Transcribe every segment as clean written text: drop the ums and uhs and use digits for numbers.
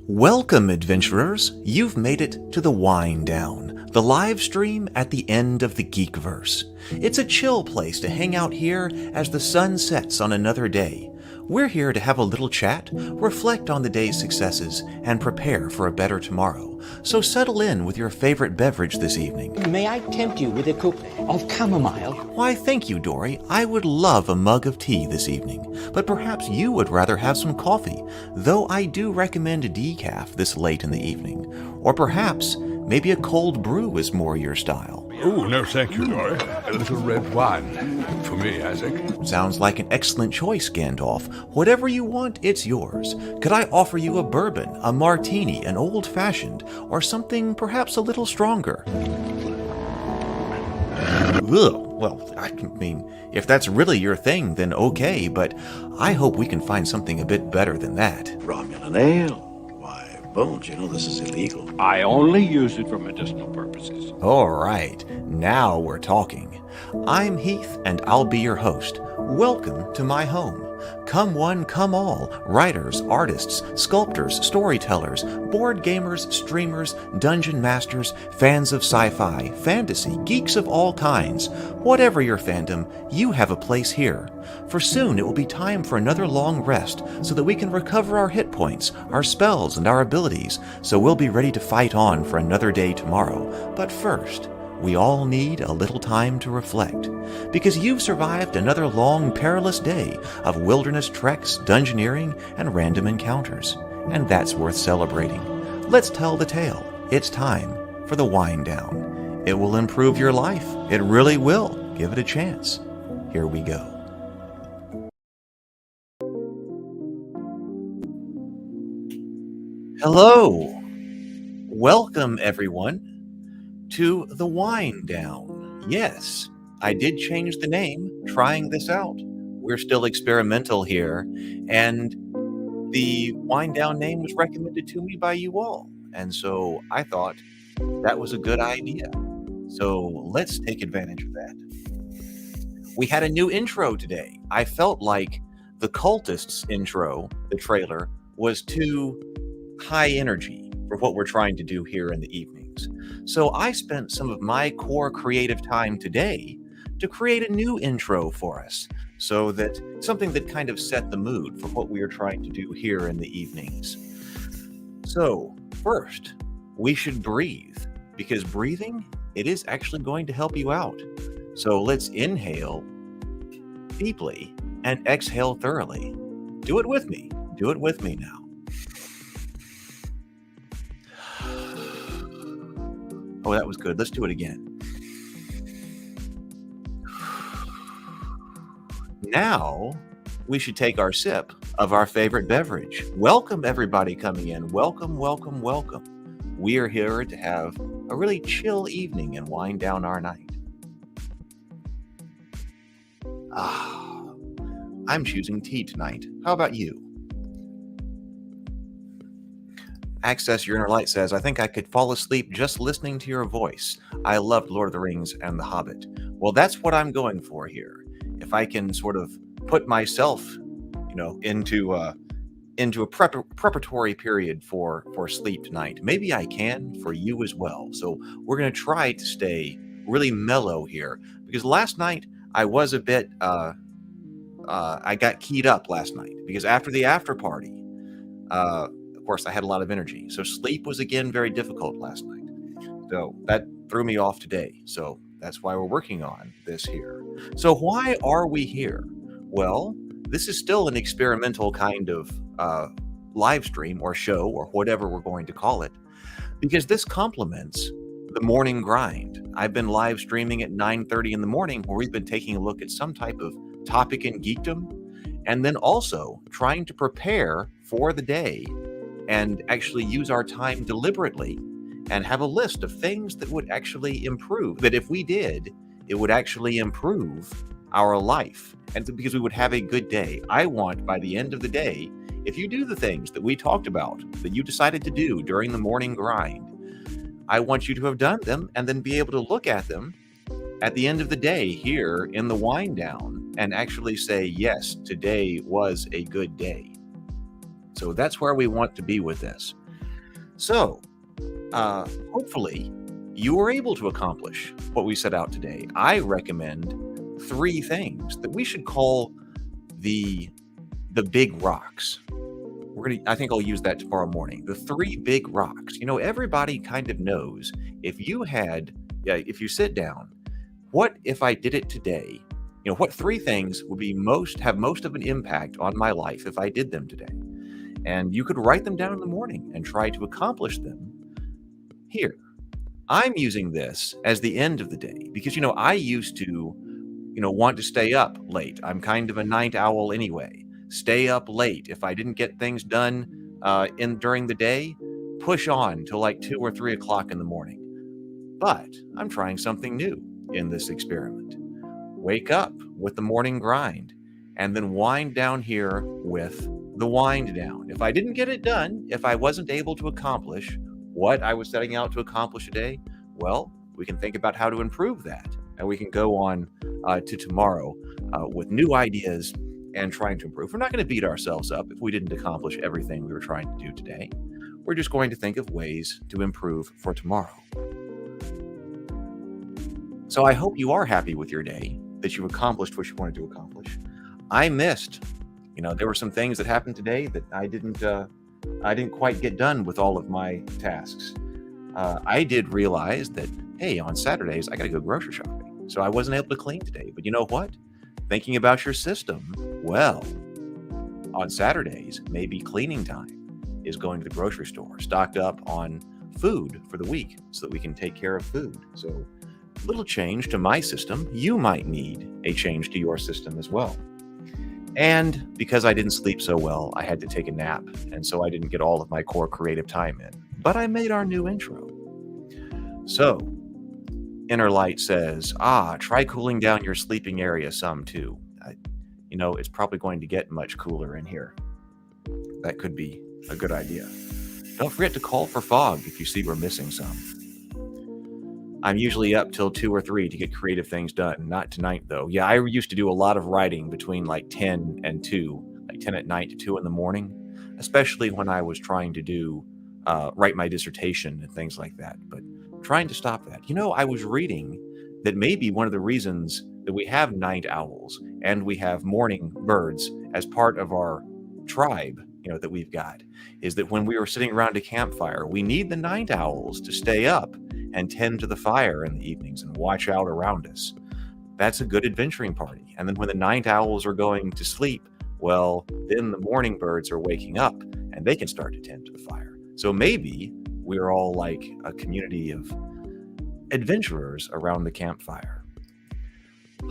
Welcome, adventurers! You've made it to the Wind Down, the live stream at the end of the Geekverse. It's a chill place to hang out here as the sun sets on another day. We're here to have a little chat, reflect on the day's successes, and prepare for a better tomorrow. So settle in with your favorite beverage this evening. May I tempt you with a cup of chamomile? Why, thank you, Dory. I would love a mug of tea this evening, but perhaps you would rather have some coffee, though I do recommend decaf this late in the evening. Or perhaps maybe a cold brew is more your style. Oh, no thank you, Dory. A little red wine. For me, I think. Sounds like an excellent choice, Gandalf. Whatever you want, it's yours. Could I offer you a bourbon, a martini, an old-fashioned, or something perhaps a little stronger? Ugh. Well, I mean, if that's really your thing, then okay, but I hope we can find something a bit better than that. Romulan ale? Why, Bones, you know this is illegal. I only use it for medicinal purposes. All right, now we're talking. I'm Heath, and I'll be your host. Welcome to my home. Come one, come all, writers, artists, sculptors, storytellers, board gamers, streamers, dungeon masters, fans of sci-fi, fantasy, geeks of all kinds. Whatever your fandom, you have a place here. For soon it will be time for another long rest so that we can recover our hit points, our spells, and our abilities, so we'll be ready to fight on for another day tomorrow. But first, we all need a little time to reflect, because you've survived another long, perilous day of wilderness treks, dungeoneering, and random encounters, and that's worth celebrating. Let's tell the tale. It's time for the Wind Down. It will improve your life. It really will. Give it a chance. Here we go. Hello. Welcome, everyone, to the Wind Down. Yes, I did change the name, trying this out. We're still experimental here, and the Wind Down name was recommended to me by you all, and so I thought that was a good idea. So let's take advantage of that. We had a new intro today. I felt like the Cultists intro, the trailer, was too high energy for what we're trying to do here in the evenings. So I spent some of my core creative time today to create a new intro for us, so that something that kind of set the mood for what we are trying to do here in the evenings. So first, we should breathe, because breathing, it is actually going to help you out. So let's inhale deeply and exhale thoroughly. Do it with me. Do it with me now. Oh, that was good. Let's do it again. Now, we should take our sip of our favorite beverage. Welcome, everybody coming in. Welcome, welcome, welcome. We are here to have a really chill evening and wind down our night. I'm choosing tea tonight. How about you? Access Your Inner Light says, I think I could fall asleep just listening to your voice. I loved Lord of the Rings and The Hobbit. Well, that's what I'm going for here. If I can sort of put myself, into a preparatory period for sleep tonight, maybe I can for you as well. So we're going to try to stay really mellow here, because last night I was a bit, I got keyed up last night, because after the after party, of course, I had a lot of energy. So sleep was again very difficult last night. So that threw me off today. So that's why we're working on this here. So why are we here? Well, this is still an experimental kind of live stream or show or whatever we're going to call it, because this complements the morning grind. I've been live streaming at 9:30 in the morning, where we've been taking a look at some type of topic in geekdom, and then also trying to prepare for the day and actually use our time deliberately and have a list of things that would actually improve, that if we did, it would actually improve our life, and because we would have a good day. I want, by the end of the day, if you do the things that we talked about, that you decided to do during the morning grind, I want you to have done them and then be able to look at them at the end of the day here in the wind down and actually say, yes, today was a good day. So that's where we want to be with this. So, hopefully, you were able to accomplish what we set out today. I recommend 3 things that we should call the big rocks. I think I'll use that tomorrow morning. The 3 big rocks. Everybody kind of knows if you sit down, what if I did it today? What 3 things would have most of an impact on my life if I did them today? And you could write them down in the morning and try to accomplish them here. I'm using this as the end of the day because, I used to, want to stay up late. I'm kind of a night owl anyway. Stay up late. If I didn't get things done during the day, push on till like 2 or 3 o'clock in the morning. But I'm trying something new in this experiment. Wake up with the morning grind and then wind down here with the wind down. If I didn't get it done, if I wasn't able to accomplish what I was setting out to accomplish today, well, we can think about how to improve that. And we can go on to tomorrow with new ideas and trying to improve. We're not going to beat ourselves up if we didn't accomplish everything we were trying to do today. We're just going to think of ways to improve for tomorrow. So I hope you are happy with your day, that you accomplished what you wanted to accomplish. I missed, there were some things that happened today that I didn't quite get done with all of my tasks. I did realize that, hey, on Saturdays, I got to go grocery shopping. So I wasn't able to clean today. But you know what? Thinking about your system, well, on Saturdays, maybe cleaning time is going to the grocery store, stocked up on food for the week so that we can take care of food. So little change to my system. You might need a change to your system as well. And because I didn't sleep so well, I had to take a nap. And so I didn't get all of my core creative time in. But I made our new intro. So, Inner Light says, try cooling down your sleeping area some too. It's probably going to get much cooler in here. That could be a good idea. Don't forget to call for fog if you see we're missing some. I'm usually up till 2 or 3 to get creative things done. Not tonight, though. Yeah, I used to do a lot of writing between like 10 and 2, like 10 at night to 2 in the morning, especially when I was trying to write my dissertation and things like that. But trying to stop that. I was reading that maybe one of the reasons that we have night owls and we have morning birds as part of our tribe, that we've got, is that when we were sitting around a campfire, we need the night owls to stay up and tend to the fire in the evenings and watch out around us. That's a good adventuring party. And then when the night owls are going to sleep, well, then the morning birds are waking up and they can start to tend to the fire. So maybe we're all like a community of adventurers around the campfire.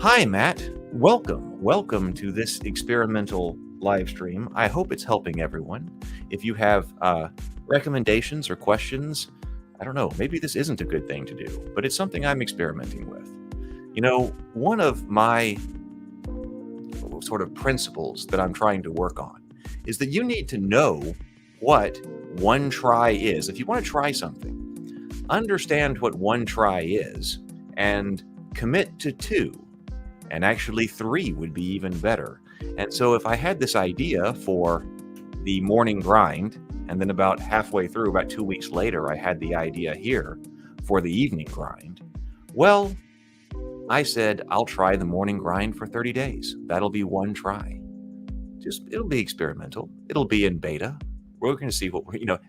Hi, Matt. Welcome to this experimental live stream. I hope it's helping everyone. If you have recommendations or questions, I don't know, maybe this isn't a good thing to do, but it's something I'm experimenting with. One of my sort of principles that I'm trying to work on is that you need to know what one try is. If you want to try something, understand what one try is and commit to 2. And actually 3 would be even better. And so if I had this idea for the morning grind, and then about halfway through, about 2 weeks later, I had the idea here for the evening grind, well, I said, I'll try the morning grind for 30 days. That'll be one try. It'll be experimental. It'll be in beta. We're going to see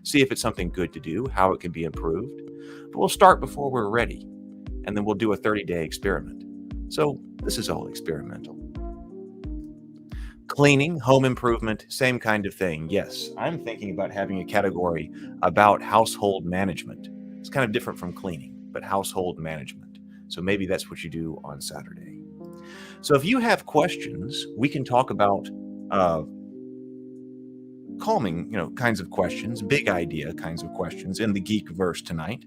see if it's something good to do, how it can be improved. But we'll start before we're ready, and then we'll do a 30-day experiment. So this is all experimental. Cleaning, home improvement, same kind of thing. Yes, I'm thinking about having a category about household management. It's kind of different from cleaning, but household management. So maybe that's what you do on Saturday. So if you have questions, we can talk about calming, kinds of questions, big idea kinds of questions in the Geekverse tonight.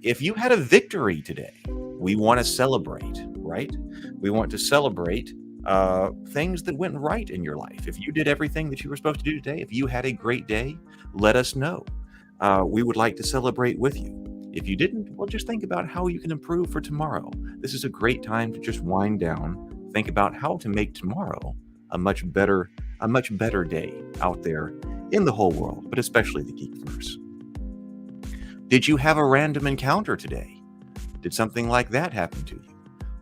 If you had a victory today, we want to celebrate, right? We want to celebrate things that went right in your life. If you did everything that you were supposed to do today, if you had a great day, let us know. We would like to celebrate with you. If you didn't, well, just think about how you can improve for tomorrow. This is a great time to just wind down, think about how to make tomorrow a much better day out there in the whole world, but especially the Geekverse. Did you have a random encounter today? Did something like that happen to you?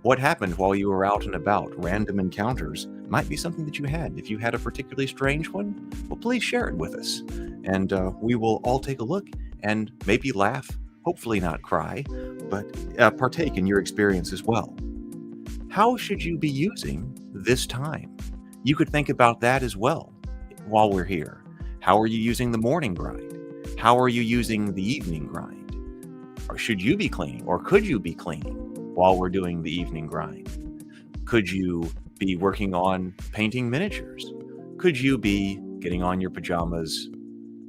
What happened while you were out and about? Random encounters might be something that you had. If you had a particularly strange one, well, please share it with us. And we will all take a look and maybe laugh, hopefully not cry, but partake in your experience as well. How should you be using this time? You could think about that as well while we're here. How are you using the morning grind? How are you using the evening grind? Or should you be cleaning, or could you be cleaning while we're doing the evening grind? Could you be working on painting miniatures? Could you be getting on your pajamas,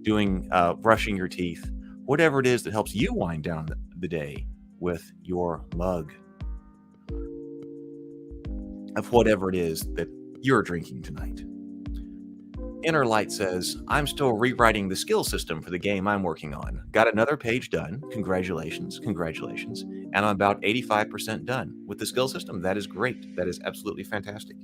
doing brushing your teeth, whatever it is that helps you wind down the day with your mug of whatever it is that you're drinking tonight. Inner Light says, I'm still rewriting the skill system for the game I'm working on. Got another page done. Congratulations. And I'm about 85% done with the skill system. That is great. That is absolutely fantastic.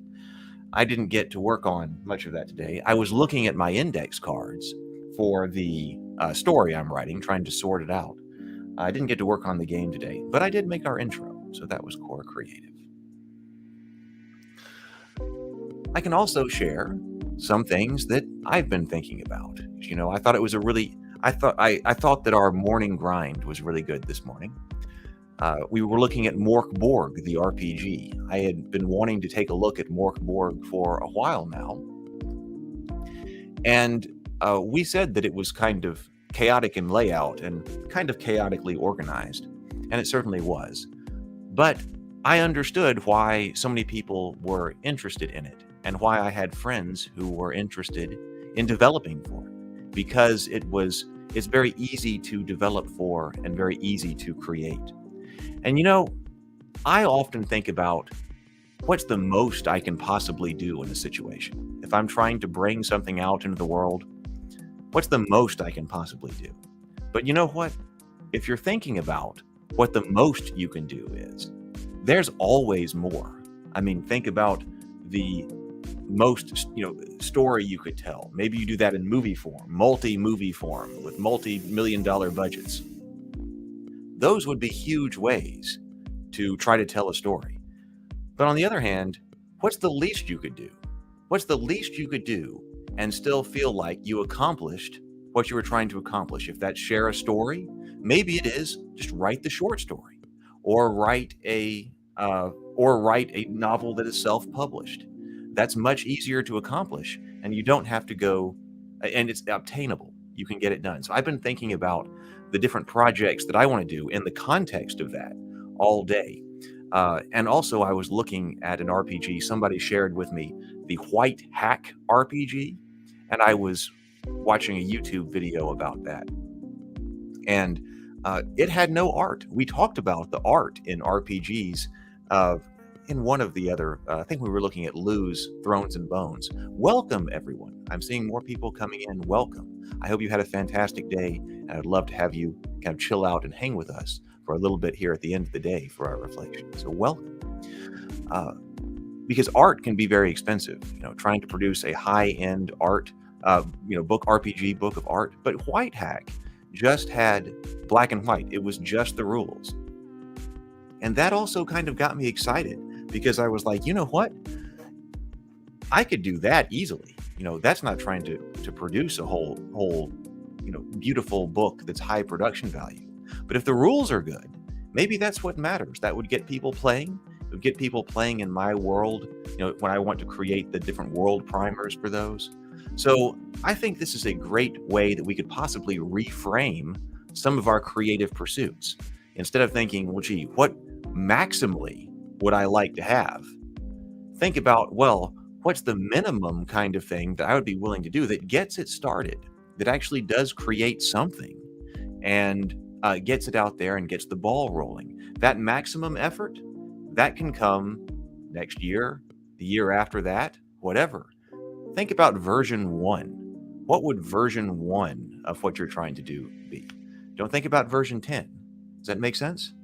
I didn't get to work on much of that today. I was looking at my index cards for the story I'm writing, trying to sort it out. I didn't get to work on the game today, but I did make our intro, so that was core creative. I can also share some things that I've been thinking about. You know, I thought it was I thought that our morning grind was really good this morning. We were looking at Mork Borg, the RPG. I had been wanting to take a look at Mork Borg for a while now. And we said that it was kind of chaotic in layout and kind of chaotically organized. And it certainly was. But I understood why so many people were interested in it, and why I had friends who were interested in developing for it, because it's very easy to develop for and very easy to create. And you know, I often think about what's the most I can possibly do in a situation. If I'm trying to bring something out into the world, what's the most I can possibly do? But you know what? If you're thinking about what the most you can do is, there's always more. I mean, think about the most, story you could tell. Maybe you do that in movie form, multi-movie form with multi-million-dollar budgets. Those would be huge ways to try to tell a story. But on the other hand, what's the least you could do? What's the least you could do and still feel like you accomplished what you were trying to accomplish? If that's share a story, maybe it is just write the short story, or write a novel that is self-published. That's much easier to accomplish, and you don't have to go, and it's obtainable. You can get it done. So I've been thinking about the different projects that I want to do in the context of that all day. And also I was looking at an RPG. Somebody shared with me the White Hack RPG, and I was watching a YouTube video about that. And it had no art. We talked about the art in RPGs in one of the other, I think we were looking at Lou's Thrones and Bones. Welcome, everyone. I'm seeing more people coming in. Welcome. I hope you had a fantastic day, and I'd love to have you kind of chill out and hang with us for a little bit here at the end of the day for our reflection. So welcome. Because art can be very expensive, trying to produce a high-end art, book, RPG book of art. But White Hack just had black and white. It was just the rules. And that also kind of got me excited, because I was like, you know what? I could do that easily. That's not trying to produce a whole, beautiful book that's high production value. But if the rules are good, maybe that's what matters. That would get people playing. It would get people playing in my world, when I want to create the different world primers for those. So I think this is a great way that we could possibly reframe some of our creative pursuits. Instead of thinking, well, gee, what maximally would I like to have? Think about, well, what's the minimum kind of thing that I would be willing to do that gets it started, that actually does create something and gets it out there and gets the ball rolling. That maximum effort, that can come next year, the year after that, whatever. Think about version 1. What would version 1 of what you're trying to do be? Don't think about version 10. Does that make sense?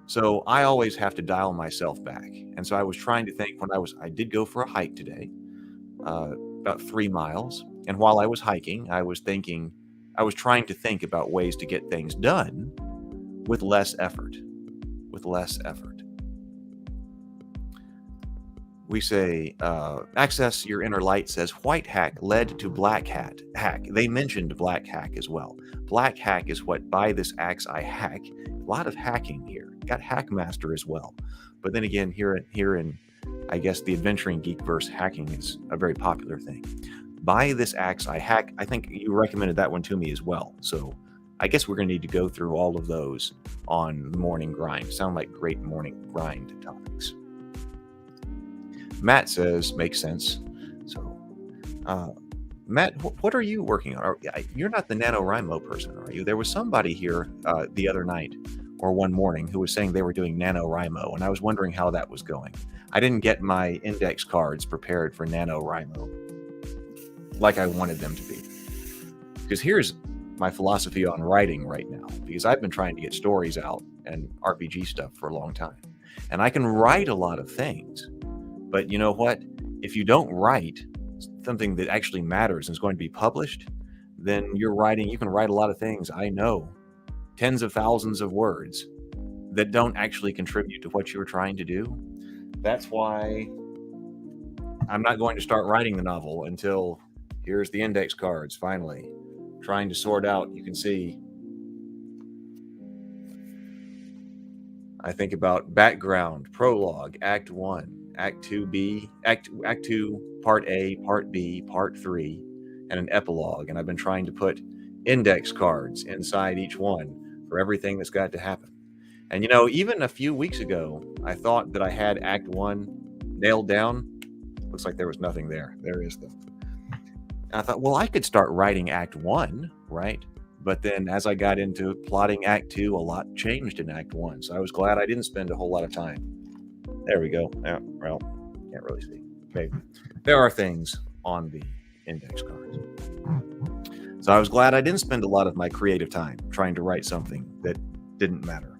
So I always have to dial myself back. And so I was trying to think I did go for a hike today, about 3 miles. And while I was hiking, I was thinking, I was trying to think about ways to get things done with less effort. With less effort. We say, access your inner light says white hack led to black hack. They mentioned black hack as well. Black hack is what by this axe I hack. A lot of hacking here. Got Hackmaster as well. But then again, here in I guess the adventuring Geekverse, hacking is a very popular thing. By this axe I hack. I think you recommended that one to me as well. So I guess we're going to need to go through all of those on the morning grind. Sound like great morning grind topics. Matt says, makes sense. So, Matt, what are you working on? You're not the NaNoWriMo person, are you? There was somebody here the other night or one morning who was saying they were doing NaNoWriMo, and I was wondering how that was going. I didn't get my index cards prepared for NaNoWriMo like I wanted them to be. Because here's my philosophy on writing right now, because I've been trying to get stories out and RPG stuff for a long time. And I can write a lot of things. But you know what? If you don't write something that actually matters and is going to be published, then you can write a lot of things. I know, tens of thousands of words that don't actually contribute to what you were trying to do. That's why I'm not going to start writing the novel until here's the index cards, finally. Trying to sort out, you can see. I think about background, prologue, Act 1. Act 2B, Act 2, Part A, Part B, Part 3, and an epilogue. And I've been trying to put index cards inside each one for everything that's got to happen. And even a few weeks ago, I thought that I had Act 1 nailed down. Looks like there was nothing there. There is though. I thought, well, I could start writing Act 1, right? But then as I got into plotting Act 2, a lot changed in Act 1. So I was glad I didn't spend a whole lot of time. There we go. Yeah, well, can't really see. Maybe. There are things on the index cards. So I was glad I didn't spend a lot of my creative time trying to write something that didn't matter.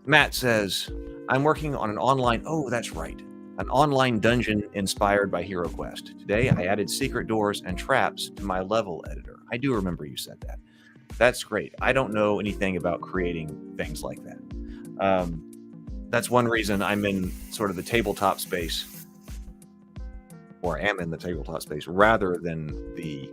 Matt says, I'm working on an online, that's right, an online dungeon inspired by HeroQuest. Today, I added secret doors and traps to my level editor. I do remember you said that. That's great. I don't know anything about creating things like that. That's one reason I'm in sort of the tabletop space, or am in the tabletop space, rather than the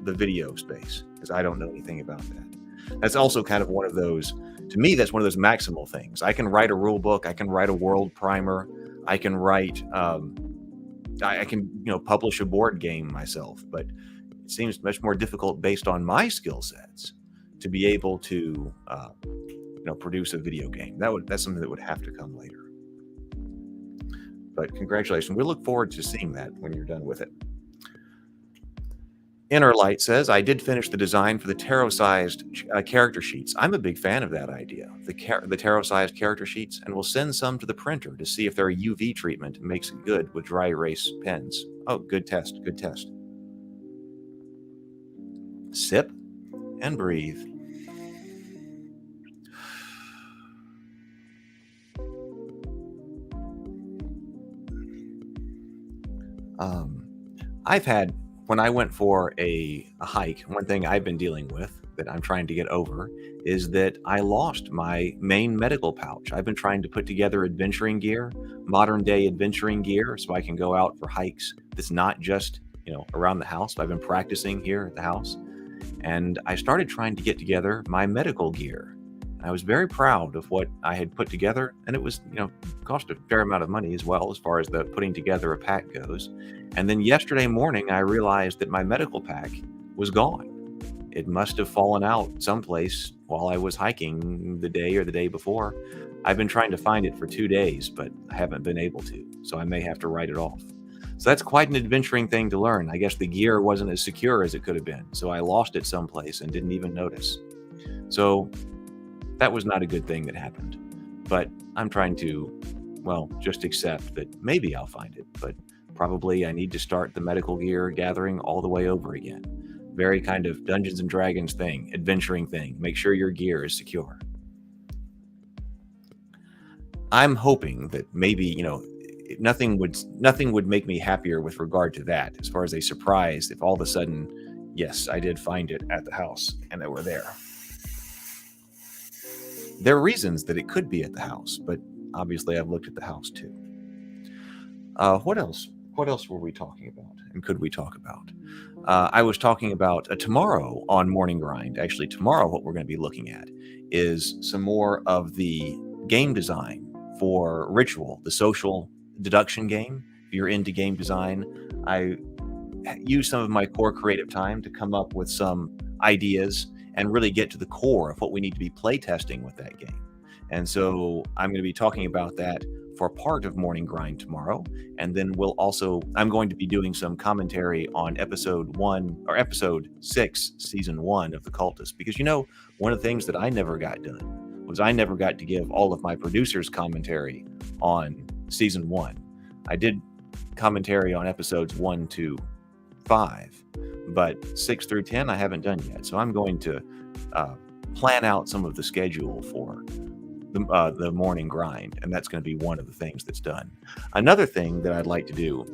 video space, because I don't know anything about that. That's also kind of one of those, to me, that's one of those maximal things. I can write a rule book, I can write a world primer, I can write, I can publish a board game myself, but it seems much more difficult based on my skill sets to be able to produce a video game. That's something that would have to come later. But congratulations. We look forward to seeing that when you're done with it. Inner Light says, I did finish the design for the tarot-sized character sheets. I'm a big fan of that idea, the tarot-sized character sheets, and we'll send some to the printer to see if their UV treatment makes it good with dry erase pens. Oh, good test, good test. Sip and breathe. When I went for a hike, one thing I've been dealing with that I'm trying to get over is that I lost my main medical pouch. I've been trying to put together adventuring gear, modern day adventuring gear, so I can go out for hikes that's not just, around the house. I've been practicing here at the house, and I started trying to get together my medical gear. I was very proud of what I had put together, and it was, cost a fair amount of money as well, as far as the putting together a pack goes. And then yesterday morning, I realized that my medical pack was gone. It must have fallen out someplace while I was hiking the day or the day before. I've been trying to find it for 2 days, but I haven't been able to, so I may have to write it off. So that's quite an adventuring thing to learn. I guess the gear wasn't as secure as it could have been, so I lost it someplace and didn't even notice. So that was not a good thing that happened, but I'm trying to, just accept that maybe I'll find it, but probably I need to start the medical gear gathering all the way over again. Very kind of Dungeons and Dragons thing, adventuring thing. Make sure your gear is secure. I'm hoping that maybe, nothing would make me happier with regard to that, as far as a surprise, if all of a sudden, yes, I did find it at the house and they were there. There are reasons that it could be at the house, but obviously I've looked at the house too. What else? What else were we talking about? And could we talk about? I was talking about tomorrow on Morning Grind. Actually, tomorrow what we're going to be looking at is some more of the game design for Ritual, the social deduction game. If you're into game design, I use some of my core creative time to come up with some ideas and really get to the core of what we need to be playtesting with that game. And so I'm going to be talking about that for part of Morning Grind tomorrow. And then I'm going to be doing some commentary on episode 6, season 1 of The Cultist. Because, one of the things that I never got done was I never got to give all of my producers' commentary on season 1. I did commentary on episodes 1 to 5, but 6 through 10 I haven't done yet. So I'm going to plan out some of the schedule for the Morning Grind, and that's going to be one of the things that's done. Another thing that I'd like to do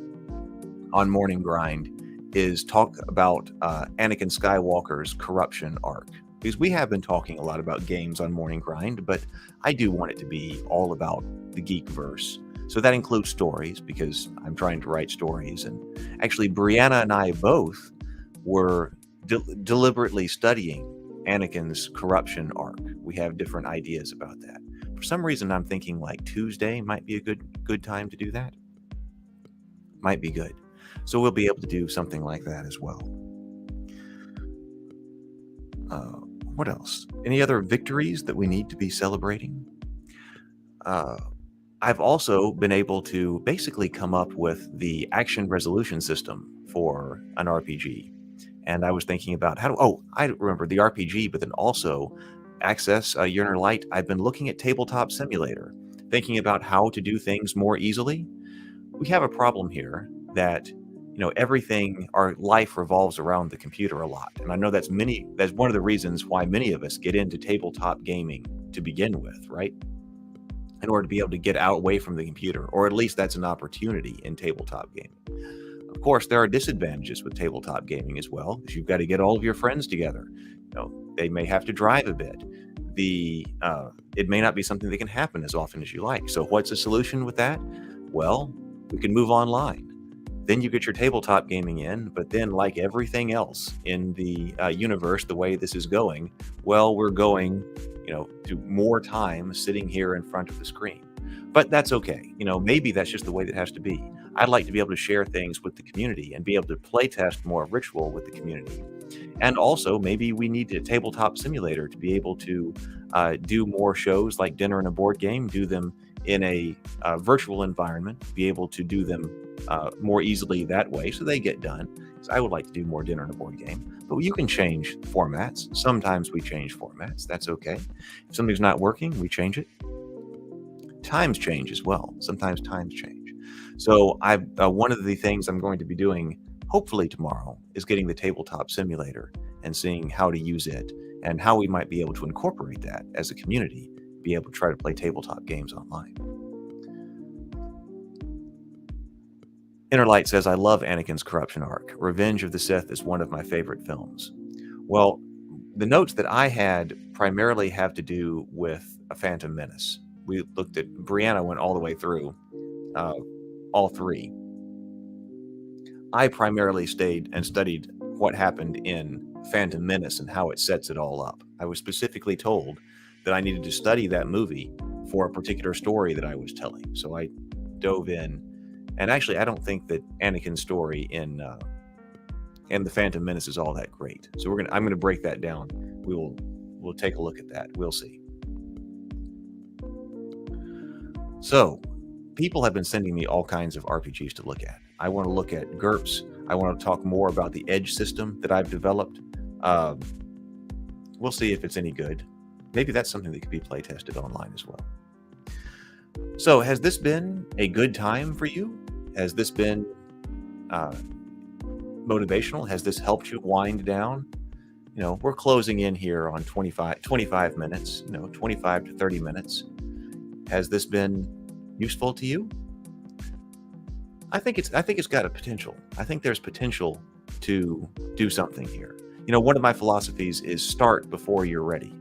on Morning Grind is talk about Anakin Skywalker's corruption arc, because we have been talking a lot about games on Morning Grind, but I do want it to be all about the Geekverse. So that includes stories, because I'm trying to write stories, and actually Brianna and I both were deliberately studying Anakin's corruption arc. We have different ideas about that. For some reason, I'm thinking like Tuesday might be a good time to do that. Might be good. So we'll be able to do something like that as well. What else? Any other victories that we need to be celebrating? I've also been able to basically come up with the action resolution system for an RPG. And I was thinking about I remember the RPG, but then also Access Your Inner Light. I've been looking at Tabletop Simulator, thinking about how to do things more easily. We have a problem here that, everything, our life revolves around the computer a lot. And I know that's one of the reasons why many of us get into tabletop gaming to begin with, right? In order to be able to get away from the computer, or at least that's an opportunity in tabletop gaming. Of course, there are disadvantages with tabletop gaming as well, because you've got to get all of your friends together. They may have to drive a bit. It may not be something that can happen as often as you like. So what's the solution with that? Well, we can move online. Then you get your tabletop gaming in, but then like everything else in the universe, the way this is going, well, we're going, to more time sitting here in front of the screen. But that's okay. Maybe that's just the way that has to be. I'd like to be able to share things with the community and be able to play test more Ritual with the community. And also, maybe we need a tabletop simulator to be able to do more shows like Dinner and a Board Game, do them in a virtual environment, be able to do them more easily that way so they get done. So I would like to do more Dinner and a Board Game, but you can change formats. Sometimes we change formats. That's okay. If something's not working, we change it. Times change as well. Sometimes times change. So one of the things I'm going to be doing, hopefully tomorrow, is getting the tabletop simulator and seeing how to use it and how we might be able to incorporate that as a community, be able to try to play tabletop games online. Inner Light says, I love Anakin's corruption arc. Revenge of the Sith is one of my favorite films. Well, the notes that I had primarily have to do with A Phantom Menace. We looked at, Brianna went all the way through all three. I primarily stayed and studied what happened in Phantom Menace and how it sets it all up. I was specifically told that I needed to study that movie for a particular story that I was telling. So I dove in, and actually I don't think that Anakin's story in The Phantom Menace is all that great. So I'm gonna break that down. We'll take a look at that. We'll see. So people have been sending me all kinds of RPGs to look at. I want to look at GURPS. I want to talk more about the Edge system that I've developed. We'll see if it's any good. Maybe that's something that could be play tested online as well. So has this been a good time for you? Has this been motivational? Has this helped you wind down? We're closing in here on 25 minutes, 25 to 30 minutes. Has this been useful to you? I think it's got a potential. I think there's potential to do something here. You know, one of my philosophies is start before you're ready,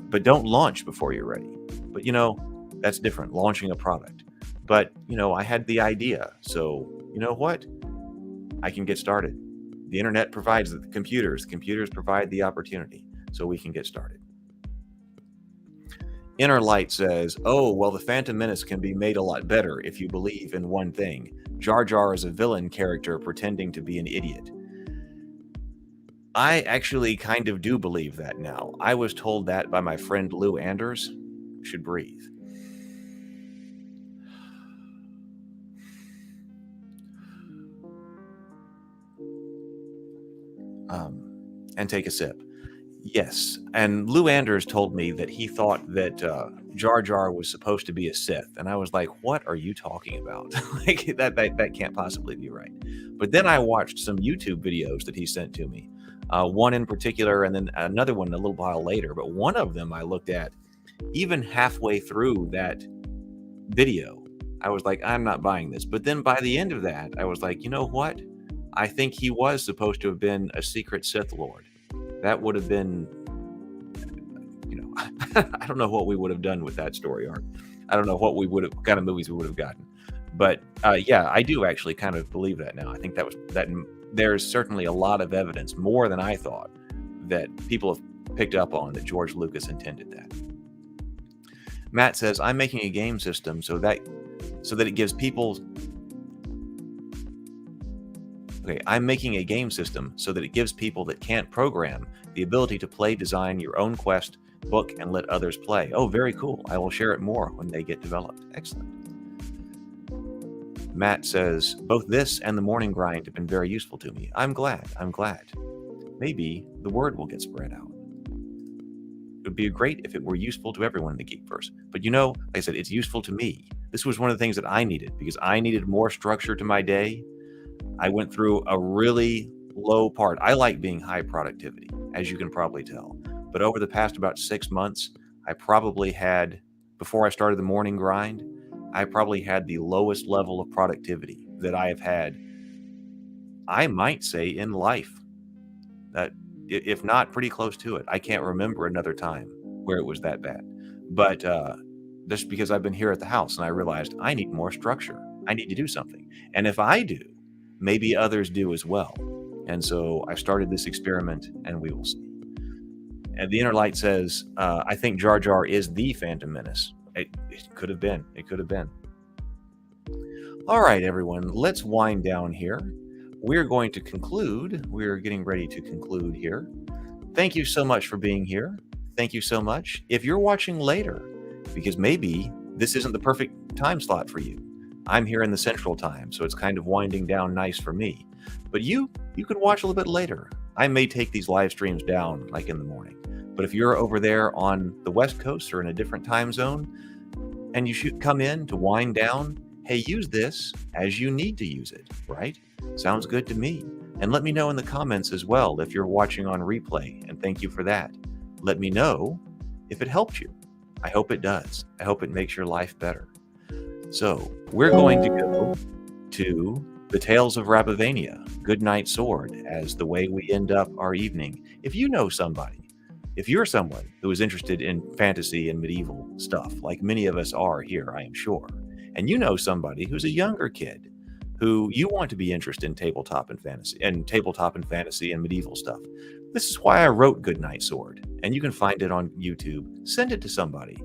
but don't launch before you're ready. But you know, that's different, launching a product. But you know, I had the idea, so you know what? I can get started. The internet provides the computers. Computers provide the opportunity, so we can get started. Inner Light says, "Oh, well, the Phantom Menace can be made a lot better if you believe in one thing. Jar Jar is a villain character pretending to be an idiot." I actually kind of do believe that now. I was told that by my friend Lou Anders. Should breathe. And take a sip. Yes, and Lou Anders told me that he thought that Jar Jar was supposed to be a Sith, and I was like, "What are you talking about? Like that can't possibly be right." But then I watched some YouTube videos that he sent to me, one in particular, and then another one a little while later. But one of them I looked at, even halfway through that video, I was like, "I'm not buying this." But then by the end of that, I was like, "You know what? I think he was supposed to have been a secret Sith Lord." That would have been, you know, I don't know what we would have done with that story arc. I don't know what kind of movies we would have gotten. But yeah, I do actually kind of believe that now. I think there's certainly a lot of evidence, more than I thought, that people have picked up on that George Lucas intended that. Matt says, "I'm making a game system so that it gives people." Okay, I'm making a game system so that it gives people that can't program the ability to play, design your own quest, book, and let others play. Oh, very cool. I will share it more when they get developed. Excellent. Matt says, "Both this and the morning grind have been very useful to me. I'm glad. I'm glad. Maybe the word will get spread out. It would be great if it were useful to everyone in the Geekverse. But you know, like I said, it's useful to me. This was one of the things that I needed because I needed more structure to my day. I went through a really low part. I like being high productivity, as you can probably tell. But over the past about 6 months, I probably had, before I started the morning grind, I probably had the lowest level of productivity that I have had, I might say, in life. That, if not pretty close to it. I can't remember another time where it was that bad. But just because I've been here at the house and I realized I need more structure. I need to do something. And if I do, maybe others do as well. And so I started this experiment, and we will see. And the Inner Light says, "I think Jar Jar is the Phantom Menace." It could have been. It could have been. All right, everyone, let's wind down here. We're going to conclude. We're getting ready to conclude here. Thank you so much for being here. Thank you so much. If you're watching later, because maybe this isn't the perfect time slot for you, I'm here in the Central Time, so it's kind of winding down nice for me. But you could watch a little bit later. I may take these live streams down like in the morning. But if you're over there on the West Coast or in a different time zone, and you should come in to wind down, hey, use this as you need to use it, right? Sounds good to me. And let me know in the comments as well if you're watching on replay, and thank you for that. Let me know if it helped you. I hope it does. I hope it makes your life better. So we're going to go to the Tales of Rabavania, Goodnight Sword, as the way we end up our evening. If you know somebody, if you're someone who is interested in fantasy and medieval stuff, like many of us are here, I am sure, and you know somebody who's a younger kid who you want to be interested in tabletop and fantasy and medieval stuff, this is why I wrote Goodnight Sword, and you can find it on YouTube. Send it to somebody.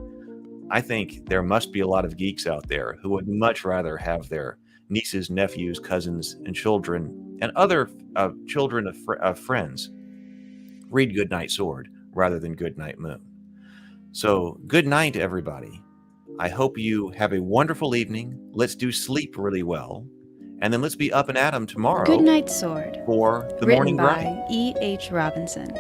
I think there must be a lot of geeks out there who would much rather have their nieces, nephews, cousins, and children, and other children of friends read Goodnight Sword rather than Goodnight Moon. So, good night, everybody. I hope you have a wonderful evening. Let's do sleep really well. And then let's be up and at 'em tomorrow. Goodnight Sword. For the Written morning by grind. E.H. Robinson.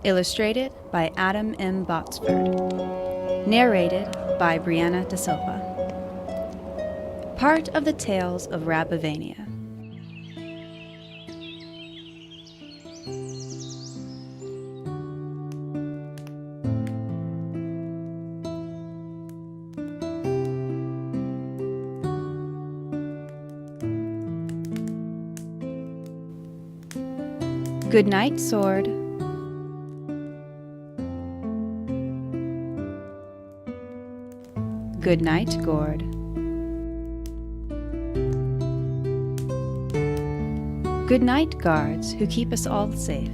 Illustrated by Adam M. Botsford. Narrated by Brianna Da Silva. Part of the Tales of Rabavania. Good night, sword. Good night, gourd. Good night, guards who keep us all safe.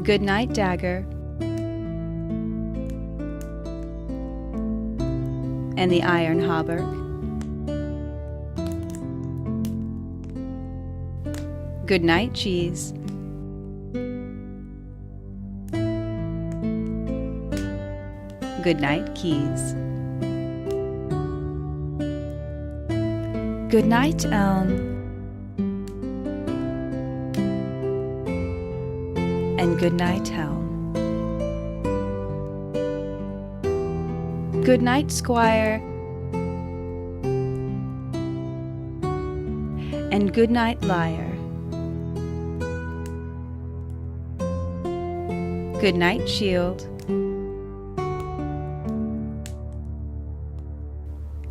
Good night, dagger. And the iron hauberk. Good night, cheese. Good night, keys. Good night, elm. And good night, helm. Good night, squire. And good night, liar. Good night, shield.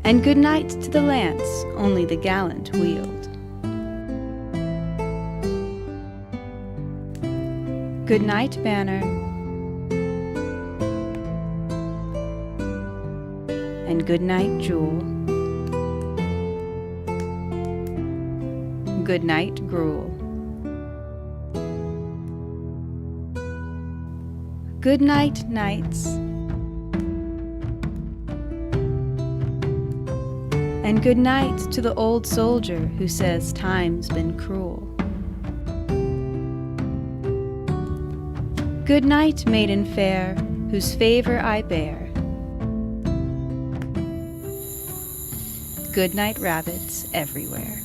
And good night to the lance only the gallant wield. Good night, banner. And good night, jewel. Good night, gruel. Good night, knights. And good night to the old soldier who says time's been cruel. Good night, maiden fair, whose favor I bear. Good night, rabbits everywhere.